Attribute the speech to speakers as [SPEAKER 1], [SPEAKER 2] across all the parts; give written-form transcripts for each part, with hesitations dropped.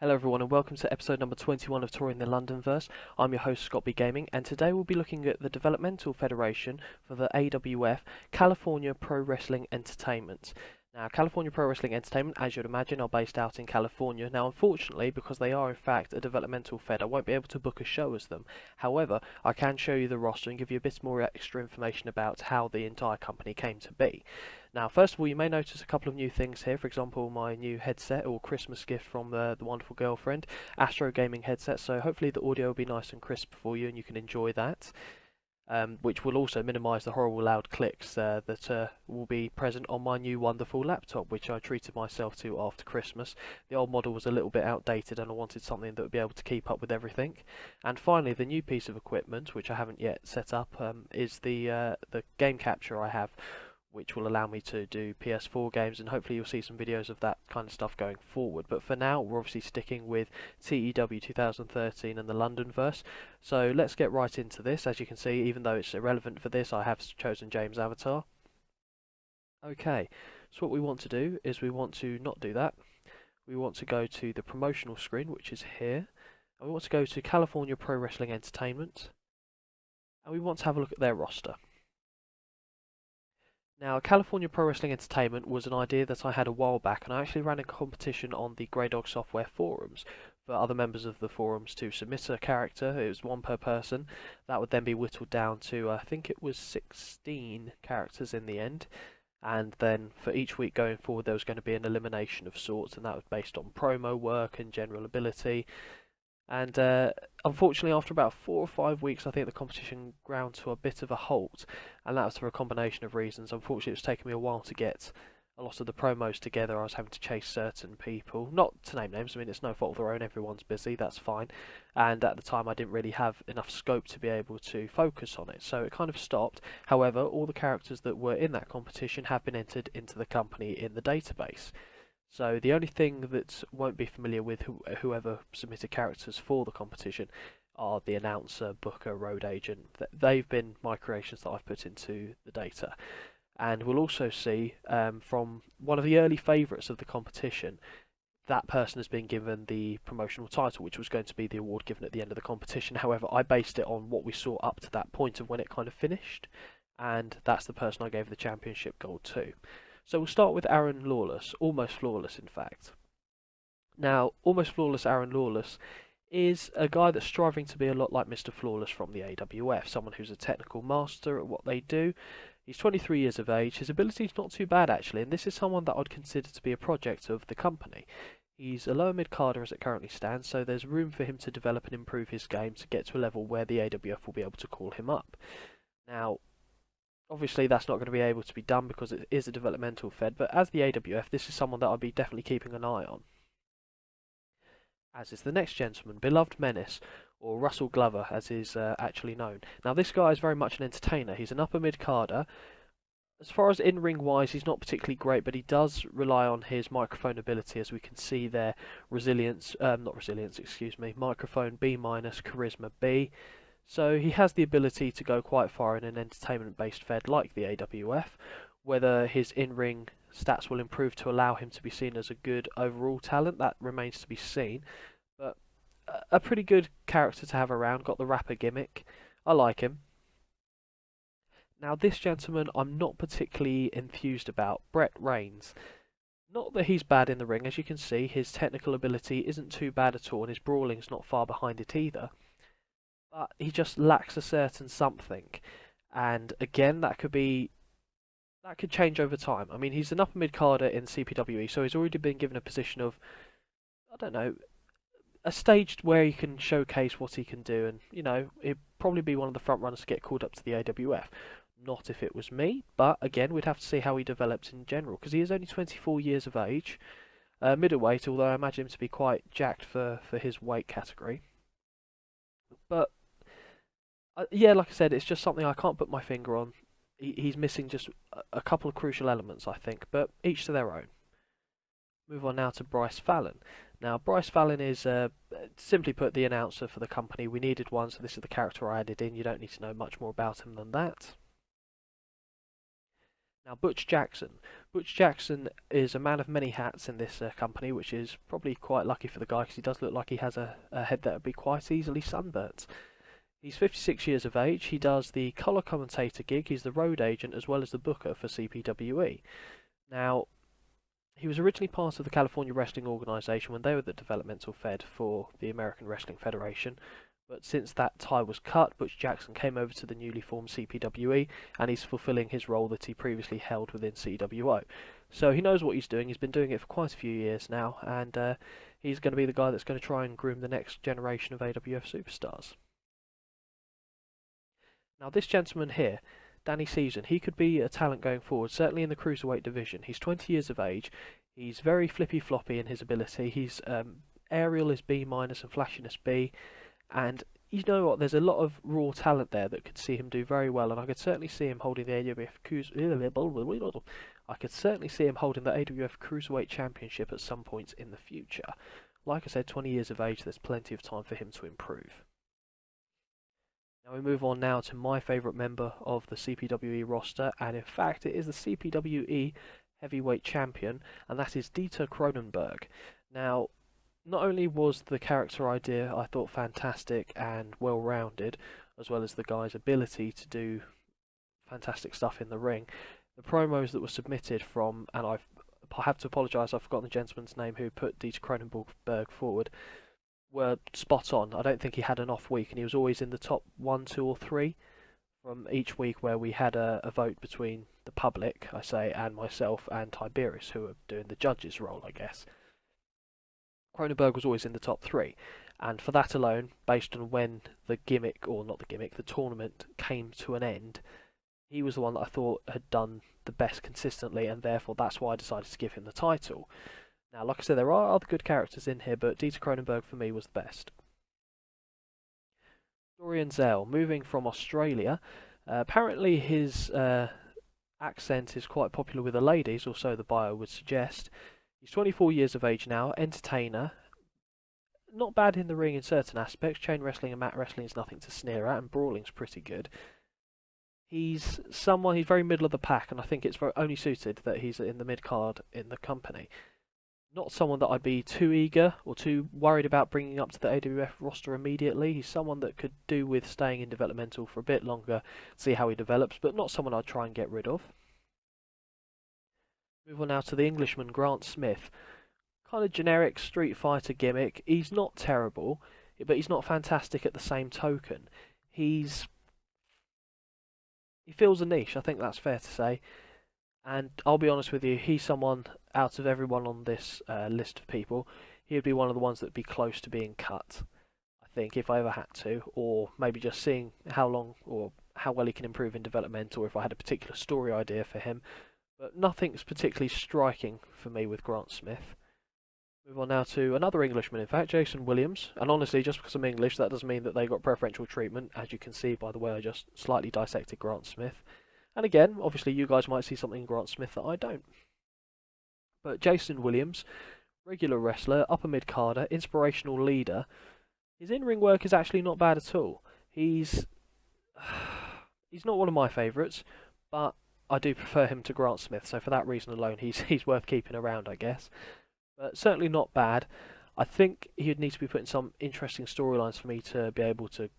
[SPEAKER 1] Hello everyone and welcome to episode number 21 of Touring the Londonverse. I'm your host ScottBGaming and today we'll be looking at the Developmental Federation for the AWF California Pro Wrestling Entertainment. Now California Pro Wrestling Entertainment, as you'd imagine, are based out in California. Now unfortunately, because they are in fact a developmental fed, I won't be able to book a show as them. However, I can show you the roster and give you a bit more extra information about how the entire company came to be. Now, first of all, you may notice a couple of new things here. For example, my new headset or Christmas gift from the wonderful girlfriend, Astro Gaming headset. So hopefully the audio will be nice and crisp for you and you can enjoy that. Which will also minimise the horrible loud clicks that will be present on my new wonderful laptop, which I treated myself to after Christmas. The old model was a little bit outdated and I wanted something that would be able to keep up with everything. And finally, the new piece of equipment, which I haven't yet set up, is the game capture I have, which will allow me to do PS4 games, and hopefully you'll see some videos of that kind of stuff going forward. But for now, we're obviously sticking with TEW 2013 and the Londonverse. So let's get right into this. As you can see, even though it's irrelevant for this, I have chosen James' avatar. Okay, so what we want to do is we want to not do that. We want to go to the promotional screen, which is here. And we want to go to California Pro Wrestling Entertainment. And we want to have a look at their roster. Now, California Pro Wrestling Entertainment was an idea that I had a while back, and I actually ran a competition on the GreyDog Software forums for other members of the forums to submit a character. It was one per person. That would then be whittled down to, I think it was 16 characters in the end. And then for each week going forward, there was going to be an elimination of sorts, and that was based on promo work and general ability. And unfortunately, after about 4 or 5 weeks, I think the competition ground to a bit of a halt, and that was for a combination of reasons. Unfortunately, it was taking me a while to get a lot of the promos together. I was having to chase certain people, not to name names. I mean, it's no fault of their own. Everyone's busy. That's fine. And at the time, I didn't really have enough scope to be able to focus on it, so it kind of stopped. However, all the characters that were in that competition have been entered into the company in the database. So the only thing that won't be familiar with whoever submitted characters for the competition are the announcer, booker, road agent. They've been my creations that I've put into the data. And we'll also see from one of the early favourites of the competition, that person has been given the promotional title, which was going to be the award given at the end of the competition. However, I based it on what we saw up to that point of when it kind of finished, and that's the person I gave the championship gold to. So we'll start with Aaron Lawless, almost flawless in fact. Now, almost flawless Aaron Lawless is a guy that's striving to be a lot like Mr. Flawless from the AWF, someone who's a technical master at what they do. He's 23 years of age, his ability's not too bad actually, and this is someone that I'd consider to be a project of the company. He's a lower mid-carder as it currently stands, so there's room for him to develop and improve his game to get to a level where the AWF will be able to call him up. Now, obviously, that's not going to be able to be done because it is a developmental fed, but as the AWF, this is someone that I'll be definitely keeping an eye on. As is the next gentleman, Beloved Menace, or Russell Glover, as is actually known. Now, this guy is very much an entertainer. He's an upper mid-carder. As far as in-ring wise, he's not particularly great, but he does rely on his microphone ability, as we can see there. Microphone B minus, charisma B. So he has the ability to go quite far in an entertainment-based fed like the AWF. Whether his in-ring stats will improve to allow him to be seen as a good overall talent, that remains to be seen. But a pretty good character to have around, got the rapper gimmick. I like him. Now this gentleman I'm not particularly enthused about, Brett Reigns. Not that he's bad in the ring, as you can see, his technical ability isn't too bad at all and his brawling's not far behind it either. But he just lacks a certain something. And again, that could change over time. I mean, he's an upper mid-carder in CPWE, so he's already been given a position of, I don't know, a stage where he can showcase what he can do, and, you know, he'd probably be one of the front runners to get called up to the AWF. Not if it was me, but again, we'd have to see how he develops in general, because he is only 24 years of age, middleweight, although I imagine him to be quite jacked for his weight category. But yeah, like I said, it's just something I can't put my finger on. He's missing just a couple of crucial elements, I think, but each to their own. Move on now to Bryce Fallon. Now, Bryce Fallon is, simply put, the announcer for the company. We needed one, so this is the character I added in. You don't need to know much more about him than that. Now, Butch Jackson. Butch Jackson is a man of many hats in this company, which is probably quite lucky for the guy because he does look like he has a head that would be quite easily sunburnt. He's 56 years of age. He does the colour commentator gig. He's the road agent as well as the booker for CPWE. Now, he was originally part of the California Wrestling Organization when they were the developmental fed for the American Wrestling Federation. But since that tie was cut, Butch Jackson came over to the newly formed CPWE, and he's fulfilling his role that he previously held within CWO. So he knows what he's doing. He's been doing it for quite a few years now, and he's going to be the guy that's going to try and groom the next generation of AWF superstars. Now, this gentleman here, Danny Season, he could be a talent going forward, certainly in the cruiserweight division. He's 20 years of age. He's very flippy-floppy in his ability. He's aerial is B minus and flashiness B. And you know what? There's a lot of raw talent there that could see him do very well, and I could certainly see him holding the AWF Cruiserweight Championship at some point in the future. Like I said, 20 years of age, there's plenty of time for him to improve. Now we move on now to my favourite member of the CPWE roster, and in fact it is the CPWE Heavyweight Champion, and that is Dieter Cronenberg. Now, not only was the character idea, I thought, fantastic and well-rounded, as well as the guy's ability to do fantastic stuff in the ring, the promos that were submitted from, and I have to apologise, I've forgotten the gentleman's name who put Dieter Cronenberg forward, were spot on. I don't think he had an off week, and he was always in the top 1, 2 or 3 from each week where we had a vote between the public, I say, and myself and Tiberius, who were doing the judge's role, I guess. Cronenberg was always in the top 3, and for that alone, based on when the gimmick, or not the gimmick, the tournament came to an end, he was the one that I thought had done the best consistently, and therefore that's why I decided to give him the title. Now, like I said, there are other good characters in here, but Dieter Cronenberg for me was the best. Dorian Zell, moving from Australia. Apparently his accent is quite popular with the ladies, or so the bio would suggest. He's 24 years of age now, entertainer, not bad in the ring in certain aspects. Chain wrestling and mat wrestling is nothing to sneer at, and brawling's pretty good. He's very middle of the pack, and I think it's only suited that he's in the mid-card in the company. Not someone that I'd be too eager or too worried about bringing up to the AWF roster immediately. He's someone that could do with staying in developmental for a bit longer, see how he develops, but not someone I'd try and get rid of. Move on now to the Englishman, Grant Smith. Kind of generic Street Fighter gimmick. He's not terrible, but he's not fantastic at the same token. He fills a niche, I think that's fair to say. And I'll be honest with you, he's someone, out of everyone on this list of people, he would be one of the ones that would be close to being cut, I think, if I ever had to, or maybe just seeing how long or how well he can improve in development, or if I had a particular story idea for him. But nothing's particularly striking for me with Grant Smith. Move on now to another Englishman, in fact, Jason Williams. And honestly, just because I'm English, that doesn't mean that they got preferential treatment, as you can see by the way I just slightly dissected Grant Smith. And again, obviously you guys might see something in Grant Smith that I don't. But Jason Williams, regular wrestler, upper mid-carder, inspirational leader. His in-ring work is actually not bad at all. He's not one of my favourites, but I do prefer him to Grant Smith, so for that reason alone, he's worth keeping around, I guess. But certainly not bad. I think he would need to be put in some interesting storylines for me to be able to,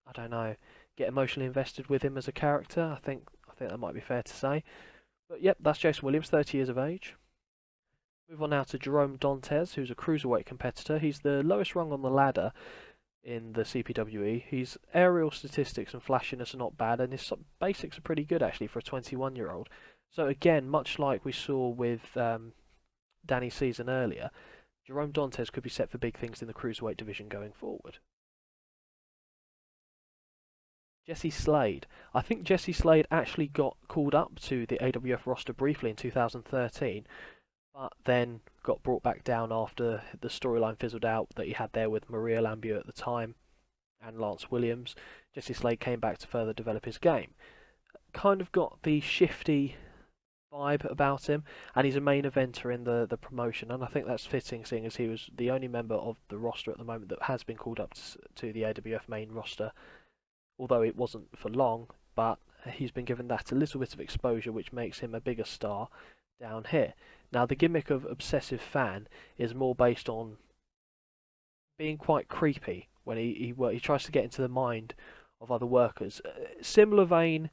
[SPEAKER 1] I don't know, get emotionally invested with him as a character. I think that might be fair to say. But yep, that's Jason Williams, 30 years of age. Move on now to Jerome Dantes, who's a cruiserweight competitor. He's the lowest rung on the ladder in the CPWE. His aerial statistics and flashiness are not bad, and his basics are pretty good actually for a 21-year-old. So again, much like we saw with Danny Season earlier, Jerome Dantes could be set for big things in the cruiserweight division going forward. Jesse Slade. I think Jesse Slade actually got called up to the AWF roster briefly in 2013, but then got brought back down after the storyline fizzled out that he had there with Maria Lambier at the time and Lance Williams. Jesse Slade came back to further develop his game. Kind of got the shifty vibe about him, and he's a main eventer in the promotion, and I think that's fitting, seeing as he was the only member of the roster at the moment that has been called up to the AWF main roster, although it wasn't for long. But he's been given that a little bit of exposure, which makes him a bigger star down here. Now, the gimmick of Obsessive Fan is more based on being quite creepy when he tries to get into the mind of other workers. Similar vein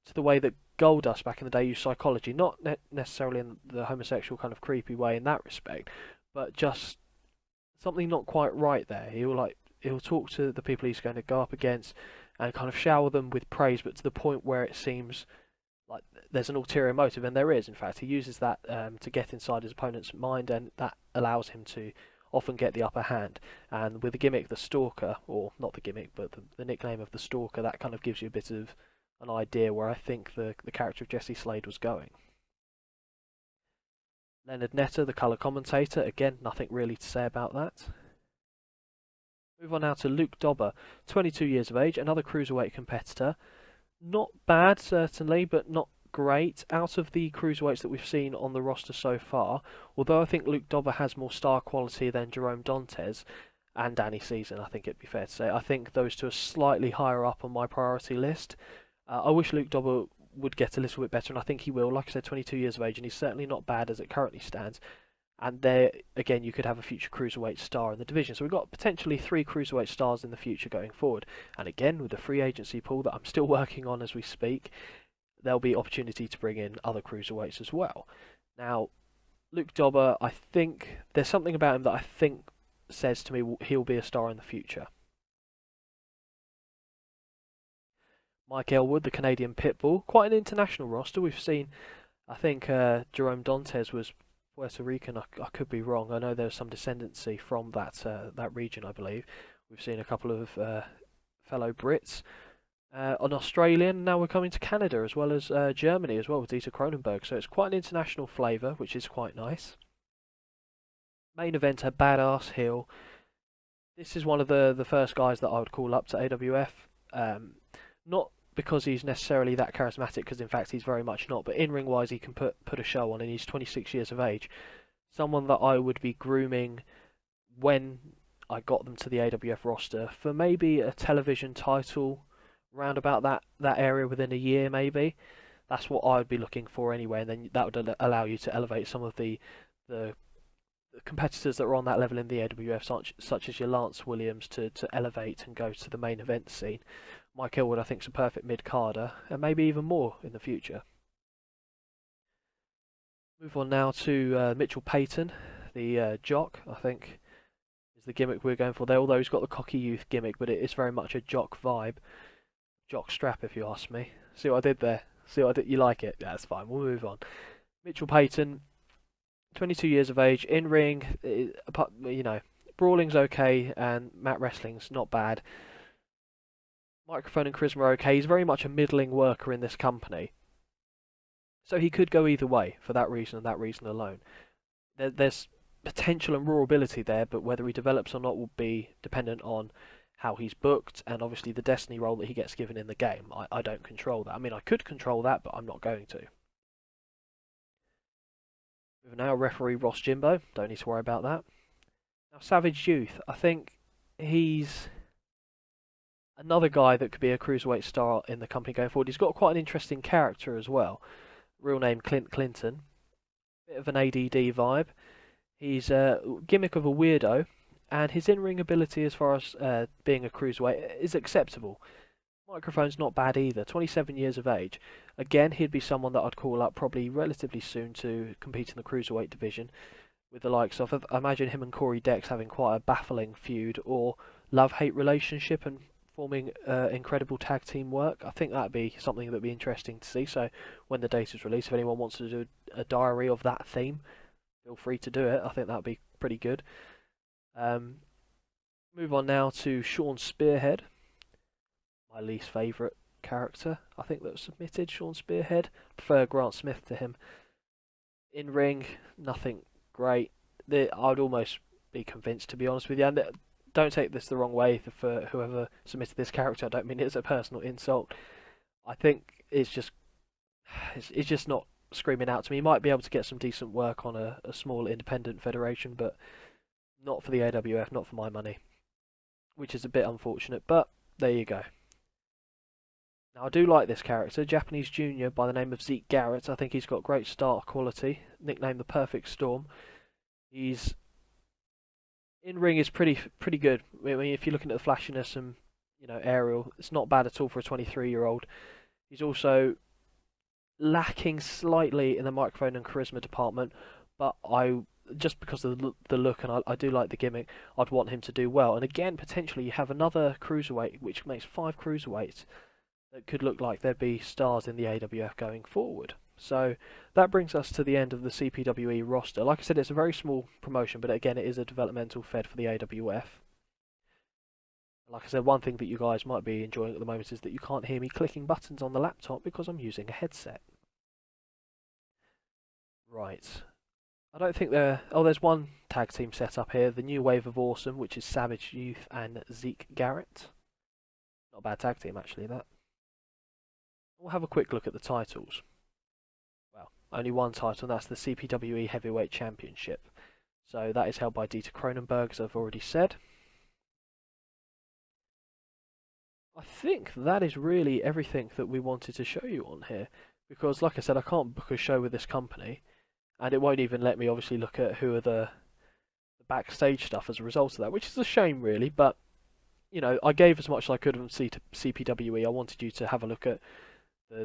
[SPEAKER 1] to the way that Goldust back in the day used psychology, not necessarily in the homosexual kind of creepy way in that respect, but just something not quite right there. He'll talk to the people he's going to go up against and kind of shower them with praise, but to the point where it seems like there's an ulterior motive, and there is. In fact, he uses that to get inside his opponent's mind, and that allows him to often get the upper hand. And with the gimmick, the Stalker, or not the gimmick, but the nickname of the Stalker, that kind of gives you a bit of an idea where I think the character of Jesse Slade was going. Leonard Netter, the colour commentator, again, nothing really to say about that. Move on now to Luke Dobber, 22 years of age, another cruiserweight competitor. Not bad, certainly, but not great. Out of the cruiserweights that we've seen on the roster so far, although I think Luke Dobber has more star quality than Jerome Dantes and Danny Season, I think it'd be fair to say. I think those two are slightly higher up on my priority list. I wish Luke Dobber would get a little bit better, and I think he will. Like I said, 22 years of age, and he's certainly not bad as it currently stands. And there, again, you could have a future cruiserweight star in the division. So we've got potentially 3 cruiserweight stars in the future going forward. And again, with the free agency pool that I'm still working on as we speak, there'll be opportunity to bring in other cruiserweights as well. Now, Luke Dobber, I think there's something about him that I think says to me he'll be a star in the future. Mike Elwood, the Canadian Pitbull, quite an international roster. We've seen, I think Jerome Dantes was Puerto Rican. I could be wrong. I know there's some descendancy from that region, I believe. We've seen a couple of fellow Brits. An Australian, now we're coming to Canada as well as Germany as well with Dieter Cronenberg. So it's quite an international flavour, which is quite nice. Main eventer, Badass Hill. This is one of the first guys that I would call up to AWF. Not because he's necessarily that charismatic, because in fact he's very much not, but in-ring wise he can put a show on, and he's 26 years of age. Someone that I would be grooming when I got them to the AWF roster for maybe a television title round about that area within a year maybe. That's what I would be looking for anyway, and then that would allow you to elevate some of the competitors that are on that level in the AWF, such as your Lance Williams, to elevate and go to the main event scene. Mike Elwood, I think, is a perfect mid-carder, and maybe even more in the future. Move on now to Mitchell Payton, the jock, I think, is the gimmick we're going for there, although he's got the cocky youth gimmick, but it is very much a jock vibe. Jock strap, if you ask me. See what I did there? See what I did? You like it? Yeah, that's fine. We'll move on. Mitchell Payton, 22 years of age, in-ring, brawling's okay, and mat wrestling's not bad. Microphone and charisma are okay. He's very much a middling worker in this company. So he could go either way for that reason and that reason alone. There's potential and raw ability there, but whether he develops or not will be dependent on how he's booked, and obviously the destiny role that he gets given in the game. I don't control that. I mean, I could control that, but I'm not going to. Now, referee Ross Jimbo. Don't need to worry about that. Now, Savage Youth. I think he's another guy that could be a cruiserweight star in the company going forward. He's got quite an interesting character as well. Real name Clint Clinton. Bit of an ADD vibe. He's a gimmick of a weirdo, and his in-ring ability as far as being a cruiserweight is acceptable. Microphone's not bad either. 27 years of age. Again, he'd be someone that I'd call up probably relatively soon to compete in the cruiserweight division with the likes of, I imagine him and Corey Dex having quite a baffling feud or love-hate relationship and forming incredible tag team work. I think that'd be something that'd be interesting to see. So when the date is released, if anyone wants to do a diary of that theme, feel free to do it. I think that'd be pretty good. Move on now to Sean Spearhead, my least favourite character, I think, that was submitted. Sean Spearhead. Prefer Grant Smith to him. In ring, nothing great. I'd almost be convinced, to be honest with you. And don't take this the wrong way for whoever submitted this character. I don't mean it as a personal insult. I think it's just not screaming out to me. He might be able to get some decent work on a small independent federation, but not for the AWF, not for my money, which is a bit unfortunate, but there you go. Now I do like this character, Japanese junior by the name of Zeke Garrett. I think he's got great start quality, nicknamed the Perfect Storm. He's in ring is pretty good. I mean, if you're looking at the flashiness and aerial, it's not bad at all for a 23-year-old. He's also lacking slightly in the microphone and charisma department, but just because of the look and I do like the gimmick, I'd want him to do well. And again, potentially you have another cruiserweight, which makes 5 cruiserweights that could look like there'd be stars in the AWF going forward. So that brings us to the end of the CPWE roster. Like I said, it's a very small promotion, but again, it is a developmental fed for the AWF. Like I said, one thing that you guys might be enjoying at the moment is that you can't hear me clicking buttons on the laptop because I'm using a headset. Right. I don't think there's one tag team set up here. The New Wave of Awesome, which is Savage Youth and Zeke Garrett. Not a bad tag team, actually, that. We'll have a quick look at the titles. Well, only one title, and that's the CPWE Heavyweight Championship. So that is held by Dieter Kronenberg, as I've already said. I think that is really everything that we wanted to show you on here. Because, like I said, I can't book a show with this company. And it won't even let me, obviously, look at who are the backstage stuff as a result of that. Which is a shame, really. But, I gave as much as I could from CPWE. I wanted you to have a look at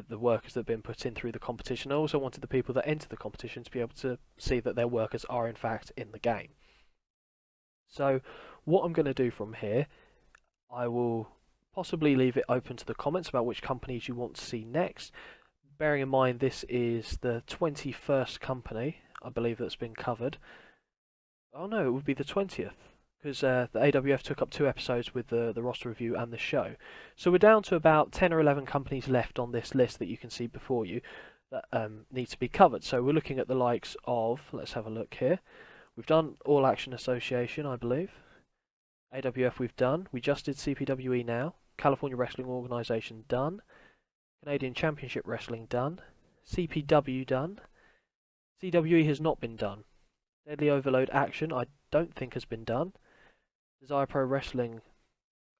[SPEAKER 1] the workers that have been put in through the competition. I also wanted the people that enter the competition to be able to see that their workers are in fact in the game. So what I'm going to do from here, I will possibly leave it open to the comments about which companies you want to see next. Bearing in mind this is the 21st company, I believe, that's been covered. Oh no, it would be the 20th. Because the AWF took up 2 episodes with the roster review and the show. So we're down to about 10 or 11 companies left on this list that you can see before you that need to be covered. So we're looking at the likes of, let's have a look here. We've done All Action Association, I believe. AWF we've done. We just did CPWE now. California Wrestling Organisation done. Canadian Championship Wrestling done. CPW done. CWE has not been done. Deadly Overload Action I don't think has been done. Desire Pro Wrestling,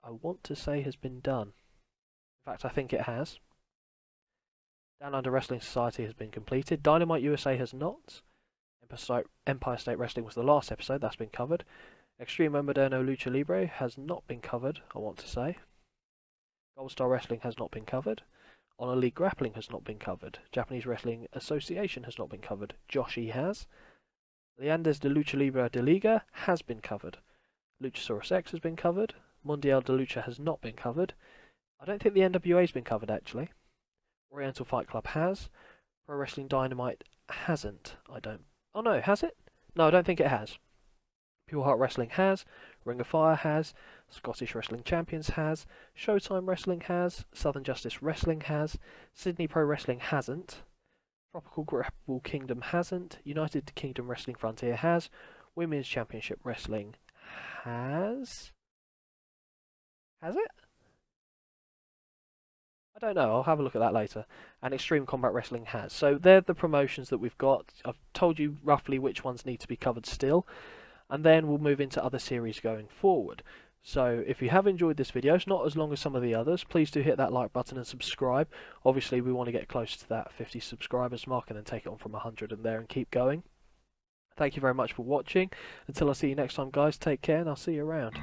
[SPEAKER 1] I want to say, has been done. In fact, I think it has. Down Under Wrestling Society has been completed. Dynamite USA has not. Empire State Wrestling was the last episode, that's been covered. Extremo Moderno Lucha Libre has not been covered, I want to say. Gold Star Wrestling has not been covered. Honor League Grappling has not been covered. Japanese Wrestling Association has not been covered. Joshi has. Leandes de Lucha Libre de Liga has been covered. Luchasaurus X has been covered. Mundial de Lucha has not been covered. I don't think the NWA has been covered, actually. Oriental Fight Club has. Pro Wrestling Dynamite hasn't. Oh no, has it? No, I don't think it has. Pure Heart Wrestling has. Ring of Fire has. Scottish Wrestling Champions has. Showtime Wrestling has. Southern Justice Wrestling has. Sydney Pro Wrestling hasn't. Tropical Grapple Kingdom hasn't. United Kingdom Wrestling Frontier has. Women's Championship Wrestling has. Has it? I don't know. I'll have a look at that later. And Extreme Combat Wrestling has. So they're the promotions that we've got. I've told you roughly which ones need to be covered still. And then we'll move into other series going forward. So if you have enjoyed this video, it's not as long as some of the others, please do hit that like button and subscribe. Obviously we want to get close to that 50 subscribers mark and then take it on from 100 and there and keep going. Thank you very much for watching. Until I see you next time, guys, take care and I'll see you around.